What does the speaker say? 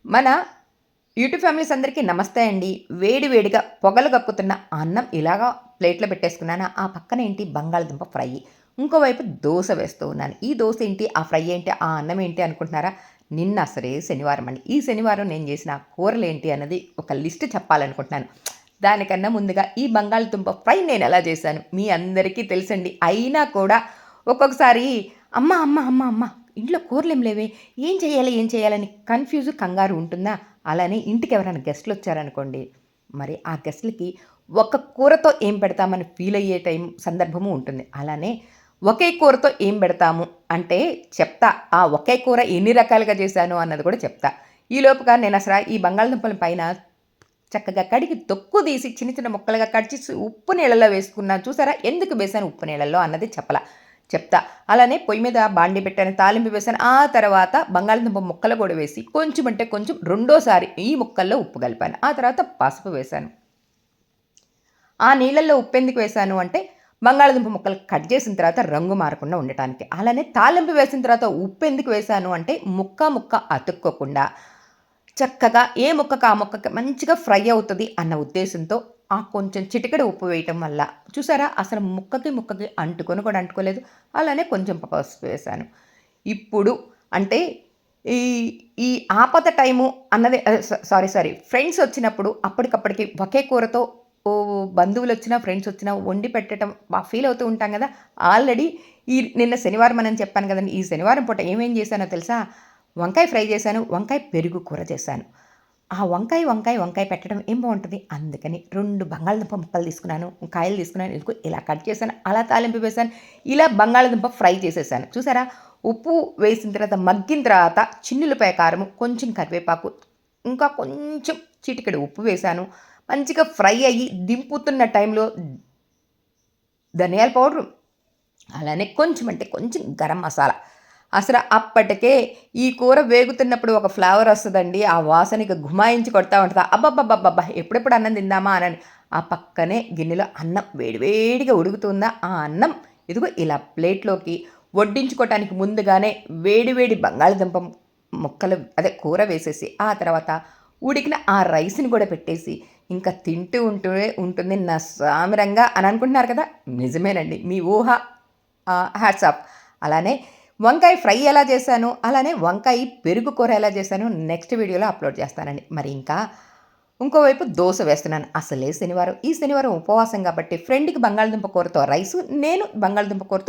మన YouTube families అందరికీ నమస్తే అండి. వేడి వేడిగా పొగలు గక్కుతున్న అన్నం ఇలాగా ప్లేట్‌లో పెట్టేసుకున్నాను. ఆ పక్కన ఏంటి బంగాళదుంప ఫ్రై. ఇంకోవైపు దోస వేస్తూ ఉన్నాను. ఈ దోస ఏంటి? ఆ ఫ్రై ఏంటి? ఆ అన్నం ఏంటి అనుకుంటున్నారా? నిన్న అసలే శనివారం అండి. ఈ శనివారం నేను చేసిన కూరలేంటి అన్నది ఒక లిస్ట్ చెప్పాలనుకుంటున్నాను. దానికన్నా ముందుగా ఈ బంగాళదుంప ఫ్రై నేనెలా చేశాను? మీ అందరికీ తెలుసండి. అయినా కూడా ఒక్కొక్కసారి అమ్మ, అమ్మ, అమ్మ, అమ్మ ఇంట్లో కూరలేం లేవే ఏం చేయాలి? ఏం చేయాలని కన్‌ఫ్యూజు, కంగారు ఉంటుందా? అలానే ఇంటికెవరైనా గెస్ట్‌లొచ్చారనుకోండి, మరి ఆ గెస్ట్‌లకి ఒక కూరతో ఏం పెడతామని ఫీలయ్యే సందర్భము ఉంటుంది. అలానే ఒకే కూరతో ఏం పెడతాము అంటే చెప్తా. ఆ ఒకే కూర ఎన్ని రకాలుగా చేశాను అన్నది కూడా చెప్తా. ఈలోపుగా నేనసల ఈ బంగాళదుంపల పైన చక్కగా కడిగి తొక్కు తీసి చిన్న చిన్న ముక్కలుగా కట్ చేసి ఉప్పు నీళ్ళలో వేసుకున్నాను. చూసారా? ఎందుకు వేశాను ఉప్పు నీళ్ళల్లో అన్నది చెప్తా. అలానే పొయ్యి మీద బాండీ పెట్టాను, తాలింపు వేశాను. ఆ తర్వాత బంగాళదుంప ముక్కలు కూడా వేసి కొంచెం అంటే కొంచెం రెండోసారి ఈ ముక్కల్లో ఉప్పు కలిపాను. ఆ తర్వాత పసుపు వేశాను. ఆ నీళ్ళల్లో ఉప్పెందుకు వేశాను అంటే, బంగాళదుంప ముక్కలు కట్ చేసిన తర్వాత రంగు మారకుండా ఉండటానికి. అలానే తాలింపు వేసిన తర్వాత ఉప్పెందుకు వేశాను అంటే, ముక్క అతుక్కోకుండా చక్కగా ఏ ముక్కకి ఆ ముక్కకి మంచిగా ఫ్రై అవుతది అన్న ఉద్దేశంతో ఆ కొంచెం చిటికెడు ఉప్పు వేయటం వల్ల చూసారా? అసలు ముక్కకి అంటుకొని కూడా అంటుకోలేదు. అలానే కొంచెం పసుపు వేశాను. ఇప్పుడు అంటే ఈ ఈ ఆపద టైము అన్నది సారీ ఫ్రెండ్సొచ్చినప్పుడు అప్పటికప్పటికి ఒకే కూరతో బంధువులొచ్చినా, ఫ్రెండ్సొచ్చినా వండి పెట్టటం ఫీల్ అవుతూ ఉంటాం గదా! ఆల్రెడీ నిన్న శనివారం అని చెప్పాను గదండీ! ఈ శనివారం పూట ఏమేం జేశానో తెలుసా? వంకాయ ఫ్రై చేశాను. వంకాయ పెరుగు కూర చేశాను. ఆ వంకాయ పెట్టడం ఏం బావుంటది. అందుకని 2 బంగాళదుంప ముక్కలు తీసుకున్నాను. కాయలు తీసుకున్నాను. ఇదిగో ఇలా కట్ చేశాను. అలా తాలింపు వేశాను. ఇలా బంగాళదుంప ఫ్రై చేసేసాను. చూసారా? ఉప్పు వేసిన తర్వాత మగ్గిన తర్వాత చిన్నుల్లిపాయ కారము, కొంచెం కరివేపాకు, ఇంకా కొంచెం చిటికెడు ఉప్పు వేశాను. మంచిగా ఫ్రై అయ్యి దింపుతున్న టైంలో ధనియాల పౌడరు, అలానే కొంచెం అంటే కొంచెం గరం మసాలా. అసలు అప్పటికే ఈ కూర వేగుతున్నప్పుడు ఒక ఫ్లేవర్ వస్తదండి. ఆ వాసనకి గుమాయించి కొడతా ఉంటది. అబ్బబ్బబ్బబ్బబ్బా! ఎప్పుడెప్పుడు అన్నం తిందామా అనని. ఆ పక్కనే గిన్నెలో అన్నం వేడి వేడిగా ఉడుకుతుందా, ఆ అన్నం ఇదిగో ఇలా ప్లేట్‌లోకి వడ్డించుకోవటానికి ముందుగానే వేడి వేడి బంగాళదుంప ముక్కలు అదే కూర వేసేసి, ఆ తర్వాత ఉడికిన ఆ రైస్‌ని కూడా పెట్టేసి, ఇంకా తింటూ ఉంటుంది నా సామిరంగా అని అనుకుంటున్నారు కదా! నిజమేనండి. మీ ఊహ హ్యాట్స్ ఆఫ్. అలానే వంకాయ ఫ్రై ఎలా చేశాను, అలానే వంకాయ పెరుగు కూర ఎలా చేశాను నెక్స్ట్ వీడియోలో అప్లోడ్ చేస్తానండి. మరి ఇంకా ఇంకోవైపు దోస వేస్తున్నాను. అసలే శనివారం. ఈ శనివారం ఉపవాసం కాబట్టి ఫ్రెండ్‌కి బంగాళదుంప కూరతో రైసు, నేను బంగాళదుంప కూరతో